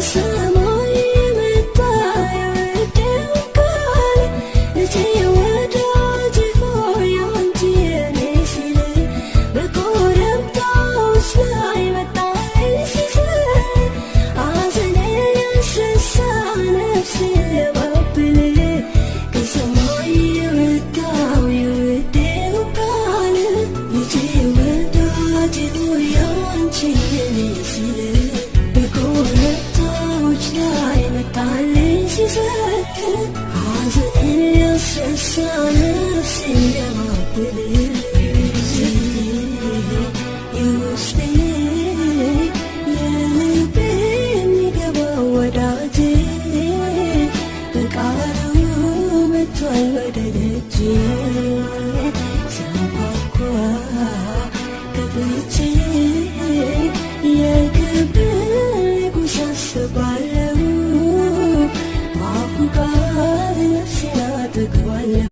ከሰማይ መጣ የወደው ቃል ልጄ ወዳጄ ሆይ አንቺ የኔ ሲል በኮረብታዎች ላይ መጣልኝ ሲዘል ሐዘኔን ያስረሳ ነፍሴን ሊያባብል ከሰማይ የመጣው የወደው ቃል ልጄ ወዳጄ ሆይ አንቺ የኔ ሲል በኮረብታዎች ላይ መጣልኝ ሲዘል ሐዘኔን ያስረሳ ነፍሴን ሊያባብል የውስጤ የልቤ የሚገባው ወዳጄ በቃሉ መጥቷል ወደ ደጄ ሲያንኳኳ ከፍቼ የክብር ንጉሥ አስባለሁ በአፉ ቃል ነፍሴን አጠግባለሁ።